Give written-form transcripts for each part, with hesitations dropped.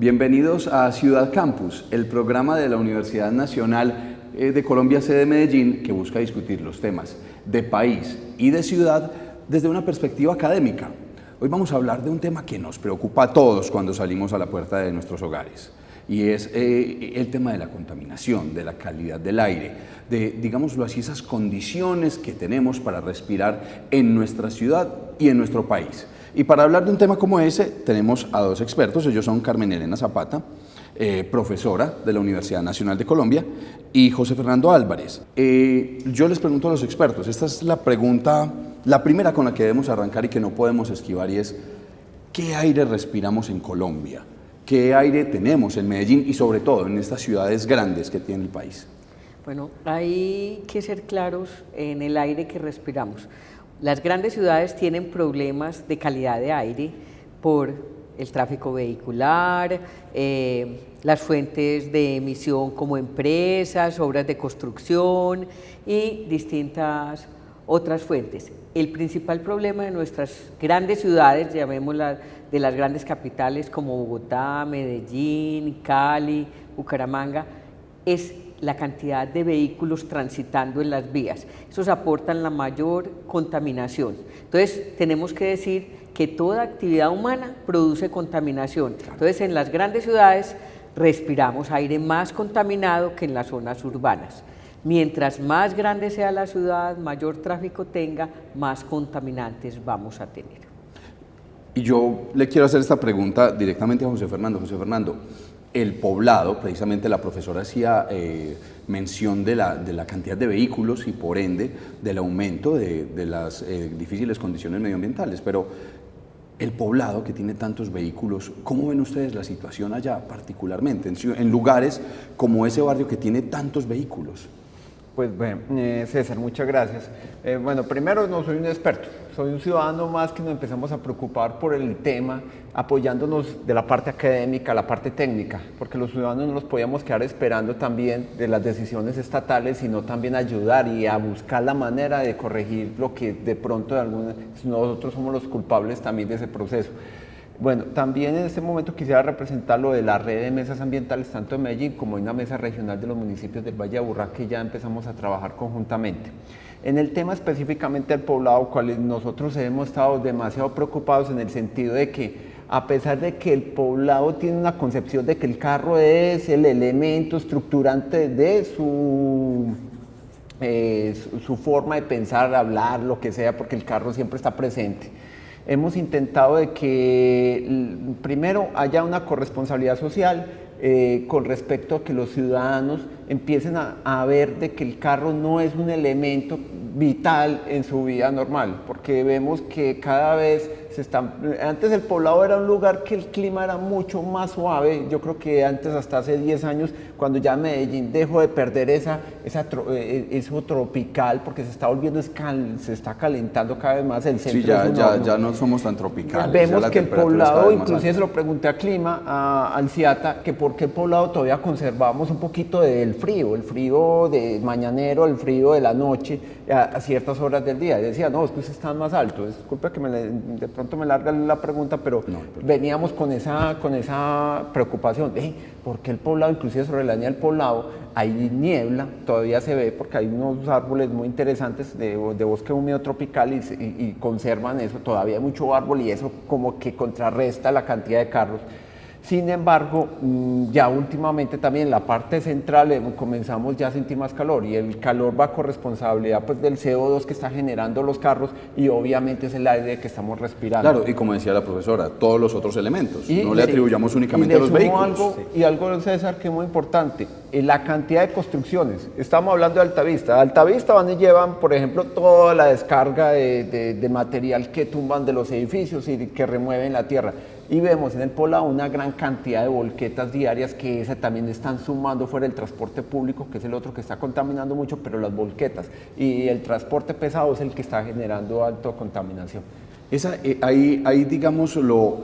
Bienvenidos a Ciudad Campus, el programa de la Universidad Nacional de Colombia, sede Medellín, que busca discutir los temas de país y de ciudad desde una perspectiva académica. Hoy vamos a hablar de un tema que nos preocupa a todos cuando salimos a la puerta de nuestros hogares, y es el tema de la contaminación, de la calidad del aire, de, digámoslo así, esas condiciones que tenemos para respirar en nuestra ciudad y en nuestro país. Y para hablar de un tema como ese, tenemos a dos expertos. Ellos son Carmen Elena Zapata, profesora de la Universidad Nacional de Colombia, y José Fernando Álvarez. Yo les pregunto a los expertos, esta es la pregunta, la primera con la que debemos arrancar y que no podemos esquivar, y es: ¿qué aire respiramos en Colombia? ¿Qué aire tenemos en Medellín y sobre todo en estas ciudades grandes que tiene el país? Bueno, hay que ser claros en el aire que respiramos. Las grandes ciudades tienen problemas de calidad de aire por el tráfico vehicular, las fuentes de emisión como empresas, obras de construcción y distintas otras fuentes. El principal problema de nuestras grandes ciudades, llamémoslas de las grandes capitales como Bogotá, Medellín, Cali, Bucaramanga, es la cantidad de vehículos transitando en las vías. Esos aportan la mayor contaminación. Entonces, tenemos que decir que toda actividad humana produce contaminación. Entonces, en las grandes ciudades respiramos aire más contaminado que en las zonas urbanas. Mientras más grande sea la ciudad, mayor tráfico tenga, más contaminantes vamos a tener. Y yo le quiero hacer esta pregunta directamente a José Fernando. José Fernando, el poblado, precisamente la profesora hacía mención de la cantidad de vehículos y por ende del aumento de las difíciles condiciones medioambientales, pero el poblado que tiene tantos vehículos, ¿cómo ven ustedes la situación allá particularmente, en lugares como ese barrio que tiene tantos vehículos? Pues bueno, César, muchas gracias. Bueno, primero no soy un experto, soy un ciudadano más que nos empezamos a preocupar por el tema, apoyándonos de la parte académica, la parte técnica, porque los ciudadanos no nos podíamos quedar esperando también de las decisiones estatales, sino también ayudar y a buscar la manera de corregir lo que de pronto nosotros somos los culpables también de ese proceso. Bueno, también en este momento quisiera representar lo de la red de mesas ambientales, tanto en Medellín como en una mesa regional de los municipios del Valle de Aburrá, que ya empezamos a trabajar conjuntamente. En el tema específicamente del poblado, cual nosotros hemos estado demasiado preocupados en el sentido de que, a pesar de que el poblado tiene una concepción de que el carro es el elemento estructurante de su forma de pensar, hablar, lo que sea, porque el carro siempre está presente. Hemos intentado de que primero haya una corresponsabilidad social con respecto a que los ciudadanos empiecen a ver de que el carro no es un elemento vital en su vida normal, porque vemos que cada vez antes el poblado era un lugar que el clima era mucho más suave. Yo creo que antes, hasta hace 10 años, cuando ya Medellín dejó de perder eso tropical, porque se está volviendo, se está calentando cada vez más el centro. Sí, ya no somos tan tropicales. Vemos que el poblado, inclusive se lo pregunté a Clima, al CIATA, que por qué el poblado todavía conservamos un poquito del frío, el frío de mañanero, el frío de la noche, a ciertas horas del día. Y decía, no, es que ustedes están más altos. Disculpa que de pronto me larga la pregunta, pero veníamos con esa preocupación. ¿Por qué el poblado, inclusive sobre la línea del poblado, hay niebla? Todavía se ve, porque hay unos árboles muy interesantes de bosque húmedo tropical y conservan eso. Todavía hay mucho árbol y eso como que contrarresta la cantidad de carros. Sin embargo, ya últimamente también en la parte central comenzamos ya a sentir más calor, y el calor va con responsabilidad pues del CO2 que está generando los carros, y obviamente es el aire que estamos respirando. Claro, y como decía la profesora, todos los otros elementos, no le atribuyamos únicamente a los vehículos. Algo, César, que es muy importante, la cantidad de construcciones. Estamos hablando de Altavista. Altavista van y llevan, por ejemplo, toda la descarga de material que tumban de los edificios y que remueven la tierra. Y vemos en el poblado una gran cantidad de volquetas diarias que también están sumando fuera del transporte público, que es el otro que está contaminando mucho, pero las volquetas y el transporte pesado es el que está generando alta contaminación. Ahí digámoslo,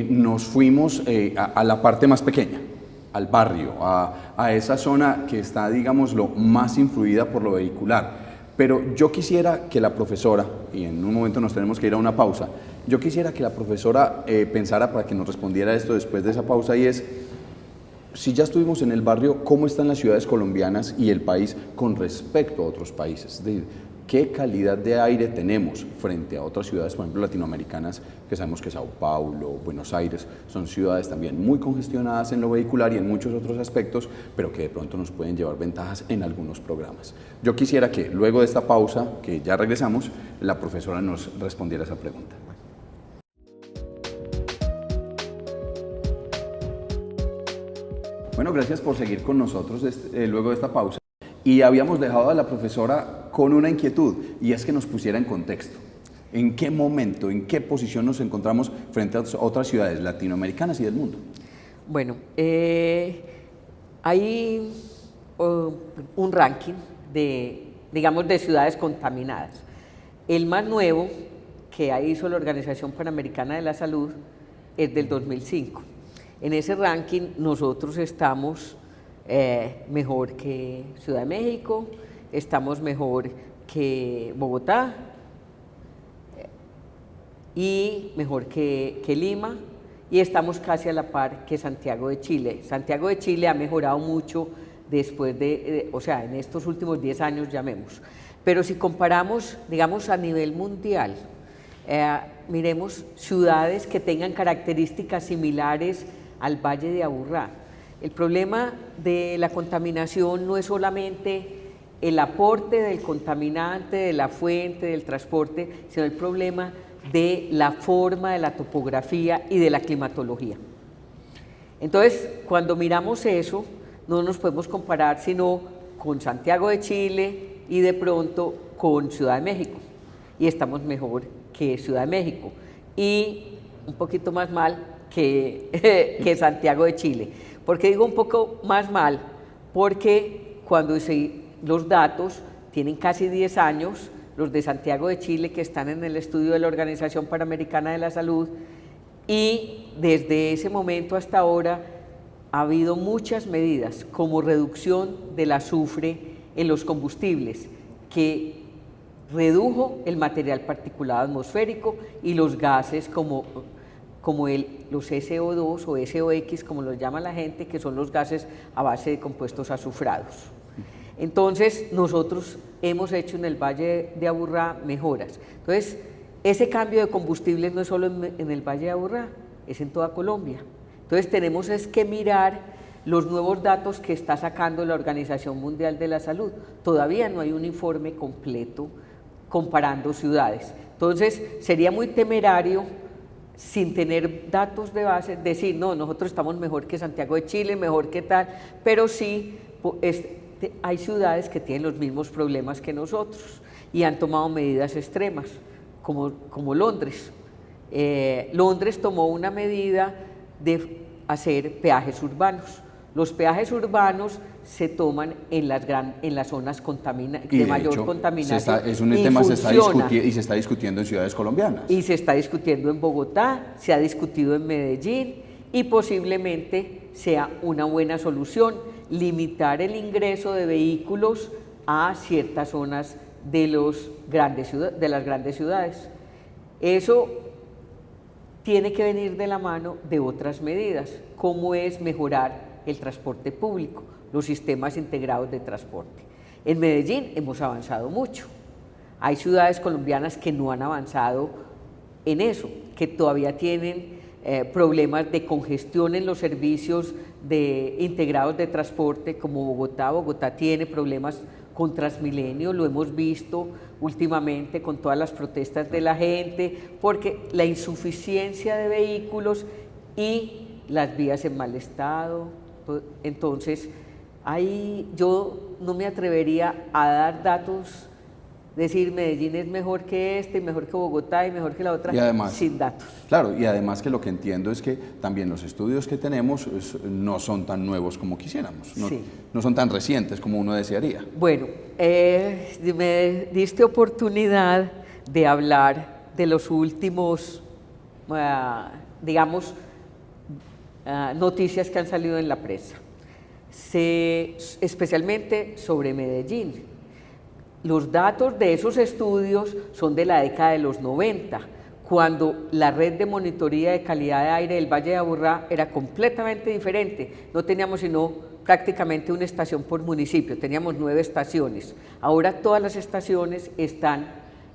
nos fuimos a la parte más pequeña, al barrio, a esa zona que está, digámoslo, más influida por lo vehicular. Pero yo quisiera que la profesora y en un momento nos tenemos que ir a una pausa. Yo quisiera que la profesora pensara para que nos respondiera esto después de esa pausa, y es, si ya estuvimos en el barrio, ¿cómo están las ciudades colombianas y el país con respecto a otros países? Es decir, ¿qué calidad de aire tenemos frente a otras ciudades, por ejemplo, latinoamericanas, que sabemos que Sao Paulo, Buenos Aires, son ciudades también muy congestionadas en lo vehicular y en muchos otros aspectos, pero que de pronto nos pueden llevar ventajas en algunos programas? Yo quisiera que luego de esta pausa, que ya regresamos, la profesora nos respondiera esa pregunta. Bueno, gracias por seguir con nosotros luego de esta pausa. Y habíamos dejado a la profesora con una inquietud, y es que nos pusiera en contexto. ¿En qué momento, en qué posición nos encontramos frente a otras ciudades latinoamericanas y del mundo? Bueno, hay un ranking digamos, de ciudades contaminadas. El más nuevo que hizo la Organización Panamericana de la Salud es del 2005. En ese ranking nosotros estamos mejor que Ciudad de México, estamos mejor que Bogotá y mejor que Lima, y estamos casi a la par que Santiago de Chile. Santiago de Chile ha mejorado mucho después o sea, en estos últimos 10 años, llamemos. Pero si comparamos, digamos, a nivel mundial, miremos ciudades que tengan características similares al Valle de Aburrá. El problema de la contaminación no es solamente el aporte del contaminante, de la fuente, del transporte, sino el problema de la forma, de la topografía y de la climatología. Entonces, cuando miramos eso, no nos podemos comparar sino con Santiago de Chile y de pronto con Ciudad de México. Y estamos mejor que Ciudad de México. Y un poquito más mal que Santiago de Chile. ¿Por qué digo un poco más mal? Porque cuando los datos tienen casi 10 años, los de Santiago de Chile, que están en el estudio de la Organización Panamericana de la Salud, y desde ese momento hasta ahora ha habido muchas medidas como reducción del azufre en los combustibles, que redujo el material particulado atmosférico y los gases como los SO2 o SOX, como los llama la gente, que son los gases a base de compuestos azufrados. Entonces, nosotros hemos hecho en el Valle de Aburrá mejoras. Entonces, ese cambio de combustibles no es solo en el Valle de Aburrá, es en toda Colombia. Entonces, tenemos que mirar los nuevos datos que está sacando la Organización Mundial de la Salud. Todavía no hay un informe completo comparando ciudades. Entonces, sería muy temerario, sin tener datos de base, decir, no, nosotros estamos mejor que Santiago de Chile, mejor que tal, pero sí hay ciudades que tienen los mismos problemas que nosotros y han tomado medidas extremas, como Londres. Londres tomó una medida de hacer peajes urbanos. Los peajes urbanos se toman en las zonas de mayor contaminación. Es un tema y se está discutiendo en ciudades colombianas. Y se está discutiendo en Bogotá, se ha discutido en Medellín, y posiblemente sea una buena solución limitar el ingreso de vehículos a ciertas zonas de las grandes ciudades. Eso tiene que venir de la mano de otras medidas, como es mejorar el transporte público, los sistemas integrados de transporte. En Medellín hemos avanzado mucho. Hay ciudades colombianas que no han avanzado en eso, que todavía tienen problemas de congestión en los servicios integrados de transporte, como Bogotá. Bogotá tiene problemas con Transmilenio, lo hemos visto últimamente con todas las protestas de la gente, porque la insuficiencia de vehículos y las vías en mal estado. Entonces, ahí yo no me atrevería a dar datos, decir Medellín es mejor que mejor que Bogotá y mejor que la otra, y además, sin datos. Claro, y además que lo que entiendo es que también los estudios que tenemos no son tan nuevos como quisiéramos, no son tan recientes como uno desearía. Bueno, me diste oportunidad de hablar de los últimos, digamos, noticias que han salido en la prensa, especialmente sobre Medellín. Los datos de esos estudios son de la década de los 90, cuando la red de monitoría de calidad de aire del Valle de Aburrá era completamente diferente. No teníamos sino prácticamente una estación por municipio, teníamos 9 estaciones. Ahora todas las estaciones están,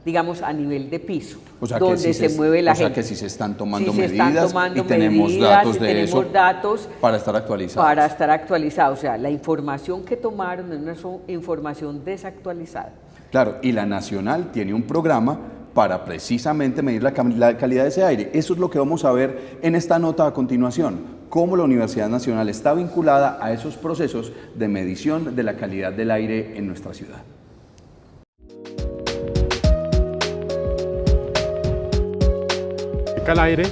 digamos, a nivel de piso, o sea, donde que se mueve la gente. O sea, que sí se están tomando Sí se medidas están tomando y tenemos medidas, datos y de tenemos eso datos para estar actualizados. para estar actualizados. O sea, la información que tomaron es una información desactualizada. Claro, y la Nacional tiene un programa para precisamente medir la calidad de ese aire. Eso es lo que vamos a ver en esta nota a continuación, cómo la Universidad Nacional está vinculada a esos procesos de medición de la calidad del aire en nuestra ciudad. El aire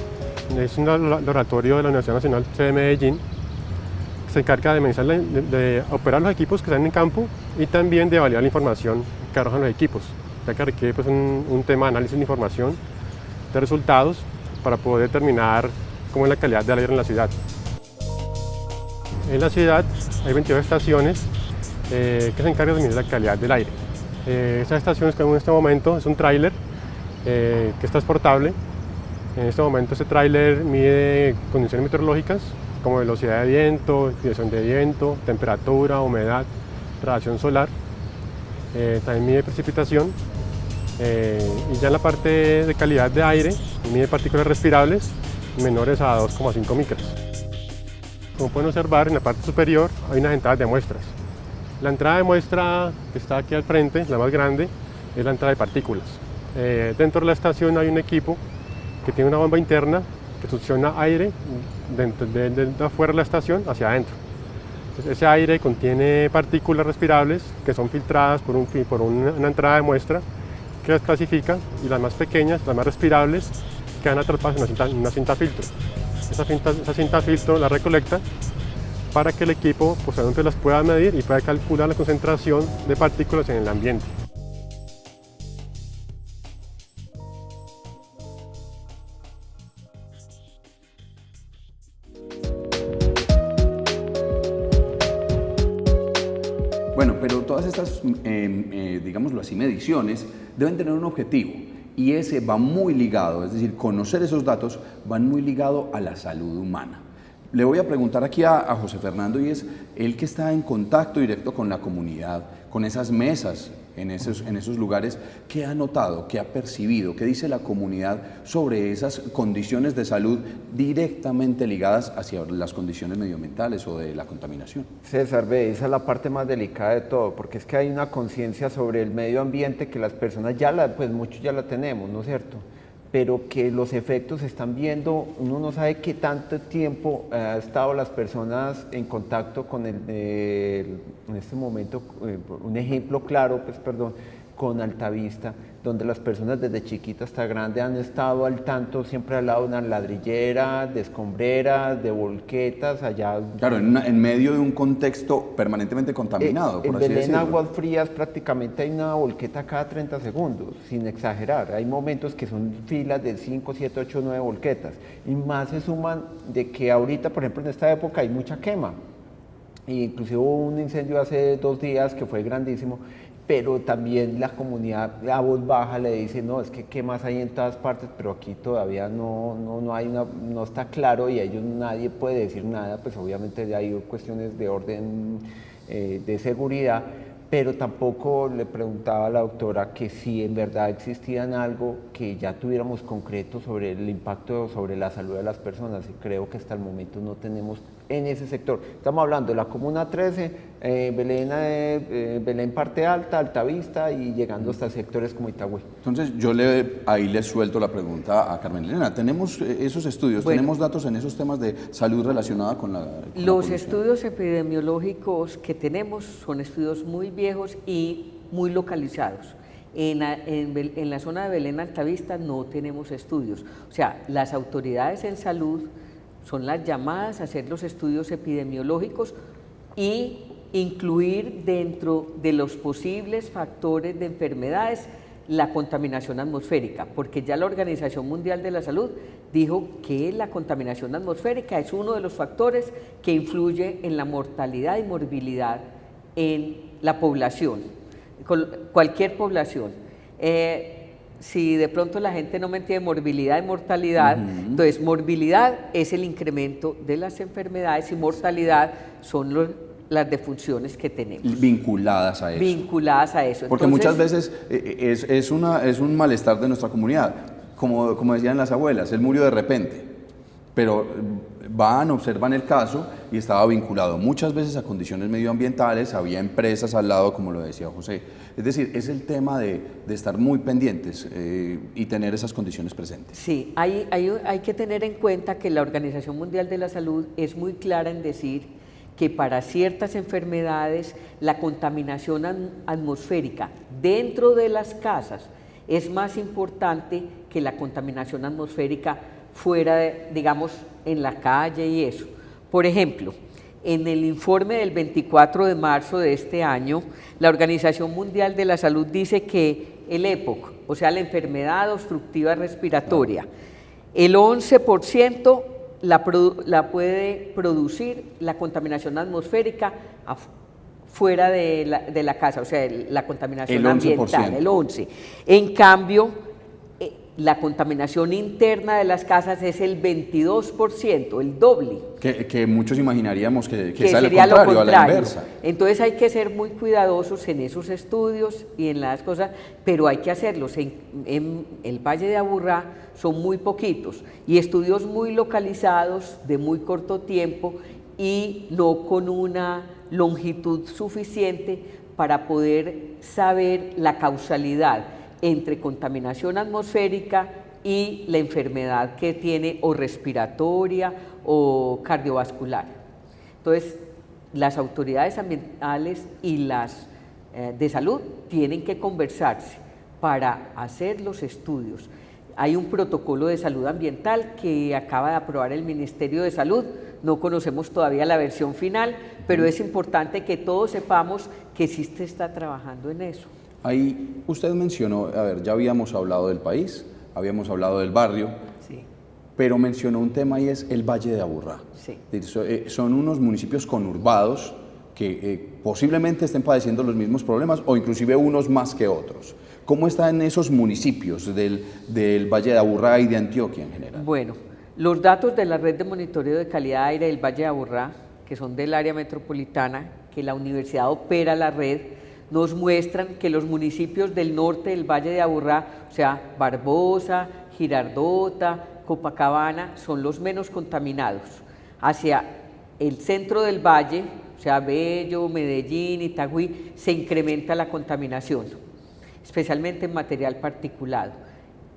es un laboratorio de la Universidad Nacional de Medellín. Se encarga de medir, de operar los equipos que están en campo y también de validar la información que arrojan los equipos, ya que requiere pues, un tema de análisis de información, de resultados, para poder determinar cómo es la calidad del aire en la ciudad. En la ciudad hay 22 estaciones que se encargan de medir la calidad del aire. Esas estaciones que vemos en este momento es un tráiler que es transportable. En este momento este tráiler mide condiciones meteorológicas como velocidad de viento, dirección de viento, temperatura, humedad, radiación solar. También mide precipitación y ya en la parte de calidad de aire mide partículas respirables menores a 2,5 micras. Como pueden observar, en la parte superior hay unas entradas de muestras. La entrada de muestra que está aquí al frente, la más grande, es la entrada de partículas. Dentro de la estación hay un equipo que tiene una bomba interna que succiona aire de afuera de la estación hacia adentro. Entonces, ese aire contiene partículas respirables que son filtradas por una entrada de muestra que las clasifica, y las más pequeñas, las más respirables, quedan atrapadas en una cinta filtro. Esa cinta filtro la recolecta para que el equipo posteriormente las pueda medir y pueda calcular la concentración de partículas en el ambiente. Bueno, pero todas estas, digámoslo así, mediciones deben tener un objetivo, y ese va muy ligado, es decir, conocer esos datos van muy ligado a la salud humana. Le voy a preguntar aquí a José Fernando, y es él que está en contacto directo con la comunidad, con esas mesas, en esos lugares, ¿qué ha notado, qué ha percibido, qué dice la comunidad sobre esas condiciones de salud directamente ligadas hacia las condiciones medioambientales o de la contaminación? César, ve, esa es la parte más delicada de todo, porque es que hay una conciencia sobre el medio ambiente que las personas pues muchos ya la tenemos, ¿no es cierto? Pero que los efectos se están viendo, uno no sabe qué tanto tiempo ha estado las personas en contacto con en este momento, un ejemplo claro, con Altavista, donde las personas desde chiquitas hasta grandes han estado al tanto, siempre al lado de una ladrillera, de escombreras, de volquetas, allá... Claro, en medio de un contexto permanentemente contaminado, por así decirlo. En Belén, Aguas Frías, prácticamente hay una volqueta cada 30 segundos, sin exagerar. Hay momentos que son filas de 5, 7, 8, 9 volquetas. Y más se suman de que ahorita, por ejemplo, en esta época hay mucha quema. Inclusive hubo un incendio hace 2 días que fue grandísimo, pero también la comunidad a voz baja le dice, no, es que quemas hay en todas partes, pero aquí todavía no está claro, y ellos nadie puede decir nada, pues obviamente hay cuestiones de orden de seguridad, pero tampoco le preguntaba a la doctora que si en verdad existían algo que ya tuviéramos concreto sobre el impacto sobre la salud de las personas, y creo que hasta el momento no tenemos en ese sector. Estamos hablando de la Comuna 13, Belén Parte Alta, Altavista, y llegando hasta sectores como Itagüí. Entonces ahí les suelto la pregunta a Carmen Elena. ¿Tenemos esos estudios, tenemos datos en esos temas de salud relacionada con la Los estudios epidemiológicos que tenemos son estudios muy viejos y muy localizados. En la zona de Belén Altavista no tenemos estudios. O sea, las autoridades en salud son las llamadas a hacer los estudios epidemiológicos y incluir dentro de los posibles factores de enfermedades la contaminación atmosférica, porque ya la Organización Mundial de la Salud dijo que la contaminación atmosférica es uno de los factores que influye en la mortalidad y morbilidad en la población. cualquier población. Si de pronto la gente no me entiende morbilidad y mortalidad, entonces morbilidad es el incremento de las enfermedades y mortalidad son las defunciones que tenemos. Vinculadas a eso. Vinculadas a eso. Porque Entonces, muchas veces es un malestar de nuestra comunidad. Como decían las abuelas, él murió de repente, pero observan el caso y estaba vinculado muchas veces a condiciones medioambientales, había empresas al lado, como lo decía José. Es decir, es el tema de estar muy pendientes y tener esas condiciones presentes. Sí, hay que tener en cuenta que la Organización Mundial de la Salud es muy clara en decir que para ciertas enfermedades la contaminación atmosférica dentro de las casas es más importante que la contaminación atmosférica fuera, digamos, en la calle y eso. Por ejemplo, en el informe del 24 de marzo de este año, la Organización Mundial de la Salud dice que el EPOC, o sea, la enfermedad obstructiva respiratoria, el 11% la puede producir la contaminación atmosférica fuera de la casa, o sea, la contaminación ambiental, el 11%. En cambio, la contaminación interna de las casas es el 22%, el doble. Que muchos imaginaríamos que sale sería lo contrario, lo contrario, a la inversa. Entonces hay que ser muy cuidadosos en esos estudios y en las cosas, pero hay que hacerlos. En el Valle de Aburrá son muy poquitos y estudios muy localizados de muy corto tiempo y no con una longitud suficiente para poder saber la causalidad entre contaminación atmosférica y la enfermedad que tiene o respiratoria o cardiovascular. Entonces, las autoridades ambientales y las de salud tienen que conversarse para hacer los estudios. Hay un protocolo de salud ambiental que acaba de aprobar el Ministerio de Salud, no conocemos todavía la versión final, pero es importante que todos sepamos que SISTE está trabajando en eso. Ahí usted mencionó, a ver, ya habíamos hablado del país, habíamos hablado del barrio, Sí. pero mencionó un tema y es el Valle de Aburrá. Sí. Son unos municipios conurbados que posiblemente estén padeciendo los mismos problemas o inclusive unos más que otros. ¿Cómo están esos municipios del Valle de Aburrá y de Antioquia en general? Bueno, los datos de la red de monitoreo de calidad de aire del Valle de Aburrá, que son del área metropolitana, que la universidad opera la red, nos muestran que los municipios del norte del Valle de Aburrá, o sea, Barbosa, Girardota, Copacabana, son los menos contaminados. Hacia el centro del valle, o sea, Bello, Medellín, Itagüí, se incrementa la contaminación, especialmente en material particulado.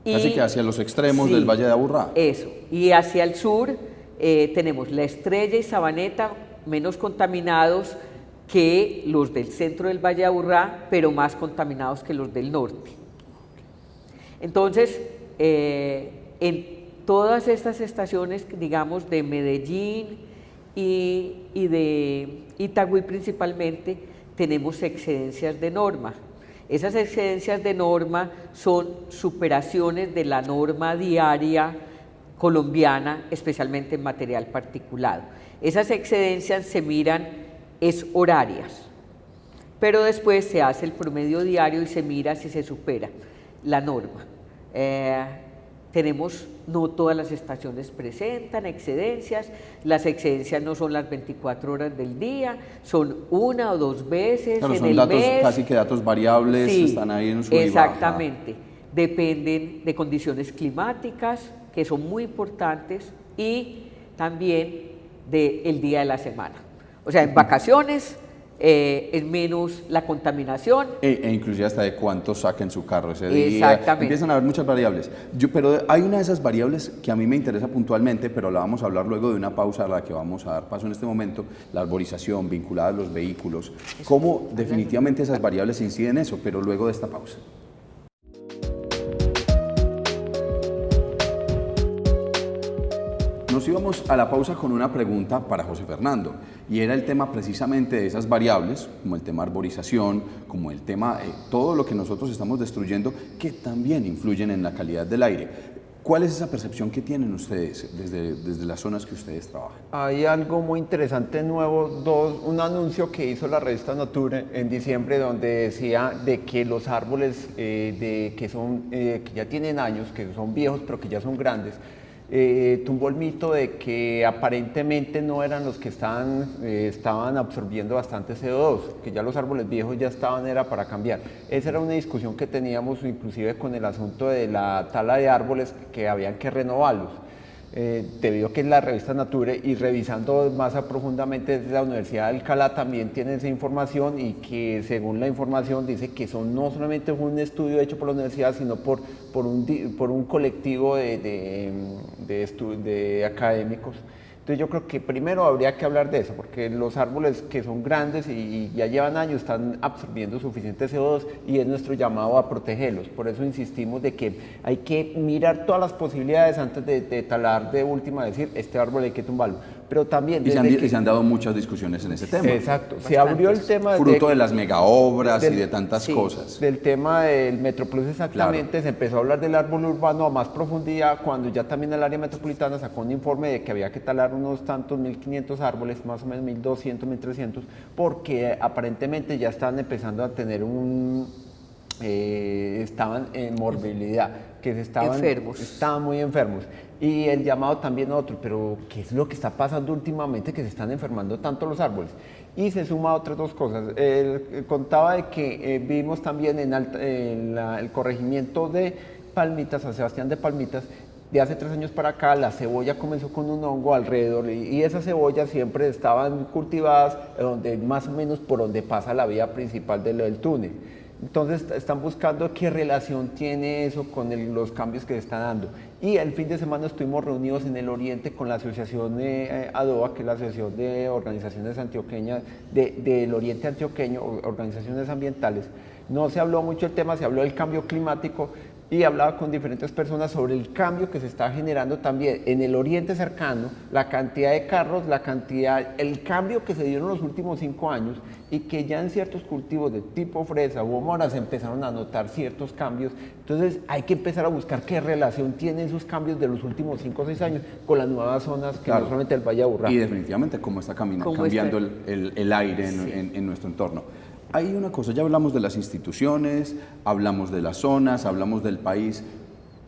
Casi que hacia los extremos sí, del Valle de Aburrá. Eso, y hacia el sur tenemos La Estrella y Sabaneta, menos contaminados que los del centro del Valle de Aburrá, pero más contaminados que los del norte. Entonces, en todas estas estaciones, digamos, de Medellín y de Itagüí principalmente, tenemos excedencias de norma. Esas excedencias de norma son superaciones de la norma diaria colombiana, especialmente en material particulado. Esas excedencias se miran horarias, pero después se hace el promedio diario y se mira si se supera la norma. No todas las estaciones presentan excedencias, las excedencias no son las 24 horas del día, son una o dos veces claro, en son el datos, mes. casi que datos variables, Sí, están ahí en su y baja. exactamente, dependen de condiciones climáticas, que son muy importantes, y también del día de la semana. O sea, en vacaciones es menos la contaminación. E inclusive hasta de cuánto saquen su carro ese día. Exactamente. Empiezan a haber muchas variables. Pero hay una de esas variables que a mí me interesa puntualmente, pero la vamos a hablar luego de una pausa a la que vamos a dar paso en este momento, la arborización vinculada a los vehículos. Cómo definitivamente esas variables inciden en eso, pero luego de esta pausa. Nos íbamos a la pausa con una pregunta para José Fernando, y era el tema precisamente de esas variables, como el tema arborización, como el tema, todo lo que nosotros estamos destruyendo, que también influyen en la calidad del aire. ¿Cuál es esa percepción que tienen ustedes desde las zonas que ustedes trabajan? Hay algo muy interesante nuevo, un anuncio que hizo la revista Nature en diciembre donde decía de que los árboles que ya tienen años, que son viejos pero que ya son grandes, tumbó el mito de que aparentemente no eran los que estaban absorbiendo bastante CO2, que ya los árboles viejos ya era para cambiar. Esa era una discusión que teníamos inclusive con el asunto de la tala de árboles, que habían que renovarlos. Debido a que la revista Nature, y revisando más profundamente desde la Universidad de Alcalá, también tiene esa información, y que según la información dice que no solamente fue un estudio hecho por la universidad, sino por un colectivo de académicos. Entonces yo creo que primero habría que hablar de eso, porque los árboles que son grandes y ya llevan años están absorbiendo suficiente CO2 y es nuestro llamado a protegerlos. Por eso insistimos de que hay que mirar todas las posibilidades antes de talar de última, decir este árbol hay que tumbarlo. Pero también se han dado muchas discusiones en ese tema. Exacto, se abrió el tema fruto de las megaobras y de tantas cosas. Del tema del Metroplus, exactamente, claro. Se empezó a hablar del árbol urbano a más profundidad cuando ya también el área metropolitana sacó un informe de que había que talar unos tantos 1.500 árboles, más o menos 1.200, 1.300, porque aparentemente ya están empezando a tener estaban en morbilidad, estaban muy enfermos. Y el llamado también a otro, pero ¿qué es lo que está pasando últimamente que se están enfermando tanto los árboles? Y se suma a otras dos cosas. Contaba de que vimos también en el corregimiento de Palmitas, San Sebastián de Palmitas, de hace 3 años para acá, la cebolla comenzó con un hongo alrededor, y esas cebollas siempre estaban cultivadas más o menos por donde pasa la vía principal del túnel. Entonces están buscando qué relación tiene eso con los cambios que se están dando. Y el fin de semana estuvimos reunidos en el Oriente con la asociación ADOA, que es la Asociación de Organizaciones Antioqueñas del Oriente Antioqueño, organizaciones ambientales. No se habló mucho del tema, se habló del cambio climático, y hablaba con diferentes personas sobre el cambio que se está generando también en el oriente cercano, la cantidad de carros, el cambio que se dio en los últimos 5 años, y que ya en ciertos cultivos de tipo fresa o mora se empezaron a notar ciertos cambios. Entonces hay que empezar a buscar qué relación tienen esos cambios de los últimos 5 o 6 años con las nuevas zonas, que no solamente el Valle de Aburrá. Y definitivamente cómo está cambiando el aire en nuestro entorno. Hay una cosa, ya hablamos de las instituciones, hablamos de las zonas, hablamos del país,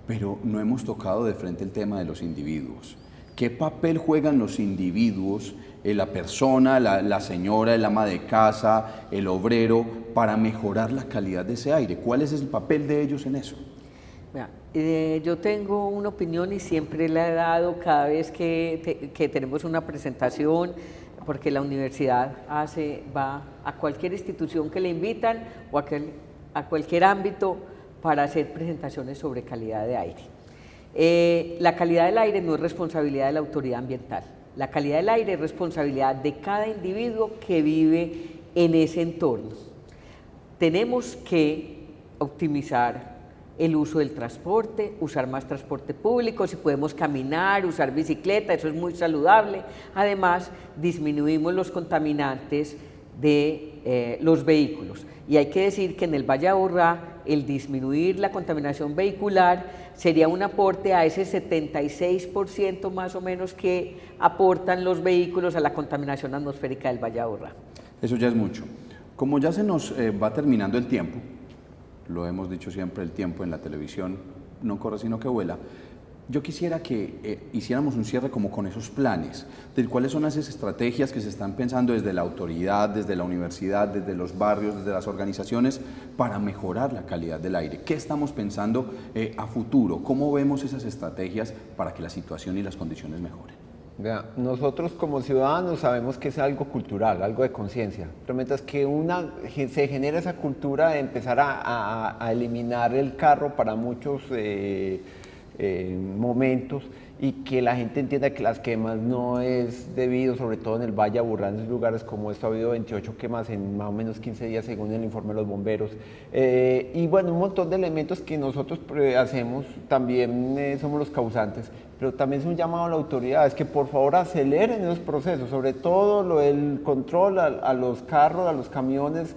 pero no hemos tocado de frente el tema de los individuos. ¿Qué papel juegan los individuos, la persona, la señora, el ama de casa, el obrero, para mejorar la calidad de ese aire? ¿Cuál es el papel de ellos en eso? Yo tengo una opinión y siempre la he dado cada vez que tenemos una presentación, porque la universidad va a cualquier institución que le invitan o a cualquier ámbito para hacer presentaciones sobre calidad de aire. La calidad del aire no es responsabilidad de la autoridad ambiental. La calidad del aire es responsabilidad de cada individuo que vive en ese entorno. Tenemos que optimizar el uso del transporte, usar más transporte público, si podemos caminar, usar bicicleta, eso es muy saludable. Además, disminuimos los contaminantes de los vehículos. Y hay que decir que en el Valle de Aburrá, el disminuir la contaminación vehicular sería un aporte a ese 76% más o menos que aportan los vehículos a la contaminación atmosférica del Valle de Aburrá. Eso ya es mucho. Como ya se nos va terminando el tiempo, lo hemos dicho siempre, el tiempo en la televisión no corre sino que vuela. Yo quisiera que hiciéramos un cierre como con esos planes, de cuáles son esas estrategias que se están pensando desde la autoridad, desde la universidad, desde los barrios, desde las organizaciones, para mejorar la calidad del aire. ¿Qué estamos pensando a futuro? ¿Cómo vemos esas estrategias para que la situación y las condiciones mejoren? Nosotros como ciudadanos sabemos que es algo cultural, algo de conciencia, pero mientras que se genera esa cultura de empezar a eliminar el carro para muchos momentos, y que la gente entienda que las quemas no es debido, sobre todo en el Valle de Aburrá, en lugares como esto ha habido 28 quemas en más o menos 15 días según el informe de los bomberos. Y bueno, un montón de elementos que nosotros hacemos, también somos los causantes, pero también es un llamado a la autoridad, es que por favor aceleren esos procesos, sobre todo lo del control a los carros, a los camiones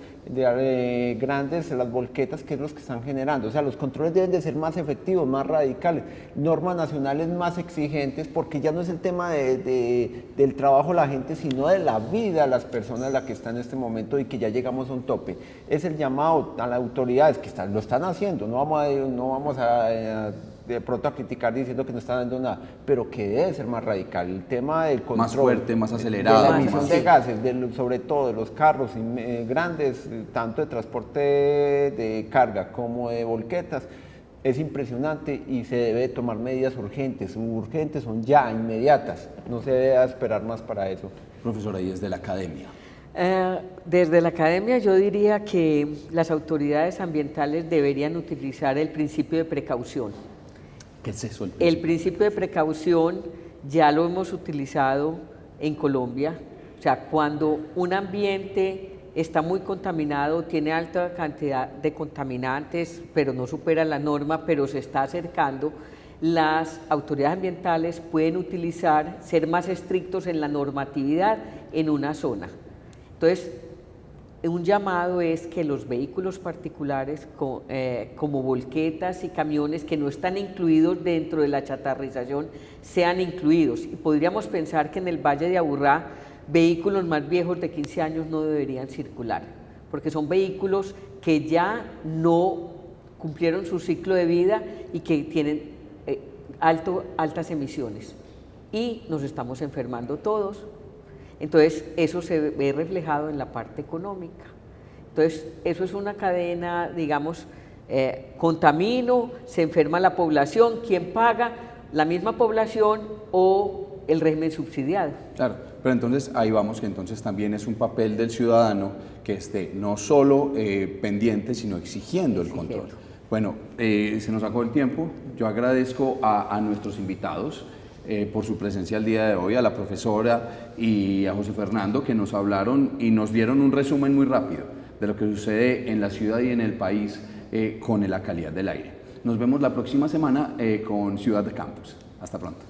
grandes, las volquetas, que es los que están generando. O sea, los controles deben de ser más efectivos, más radicales, normas nacionales más exigentes, porque ya no es el tema del trabajo de la gente, sino de la vida de las personas la que está en este momento y que ya llegamos a un tope. Es el llamado a las autoridades que lo están haciendo, no vamos a de pronto a criticar diciendo que no están dando nada, pero que debe ser más radical. El tema del control, más fuerte, más acelerado, de la emisión de gases, sobre todo de los carros grandes, tanto de transporte de carga como de volquetas, es impresionante y se debe tomar medidas urgentes son ya, inmediatas, no se debe esperar más para eso. Profesora, y desde la academia. Desde la academia yo diría que las autoridades ambientales deberían utilizar el principio de precaución. ¿Qué es eso? El principio de precaución ya lo hemos utilizado en Colombia, o sea, cuando un ambiente está muy contaminado, tiene alta cantidad de contaminantes, pero no supera la norma, pero se está acercando, las autoridades ambientales pueden ser más estrictos en la normatividad en una zona. Entonces, un llamado es que los vehículos particulares como volquetas y camiones que no están incluidos dentro de la chatarrización sean incluidos. Y podríamos pensar que en el Valle de Aburrá vehículos más viejos de 15 años no deberían circular, porque son vehículos que ya no cumplieron su ciclo de vida y que tienen altas emisiones. Y nos estamos enfermando todos. Entonces, eso se ve reflejado en la parte económica. Entonces, eso es una cadena, digamos, contamino, se enferma la población, ¿quién paga? La misma población o el régimen subsidiado. Claro, pero entonces ahí vamos, que entonces también es un papel del ciudadano que esté no solo pendiente, sino exigiendo el control. Bueno, se nos acabó el tiempo. Yo agradezco a nuestros invitados por su presencia el día de hoy, a la profesora y a José Fernando, que nos hablaron y nos dieron un resumen muy rápido de lo que sucede en la ciudad y en el país con la calidad del aire. Nos vemos la próxima semana con Ciudad de Campus. Hasta pronto.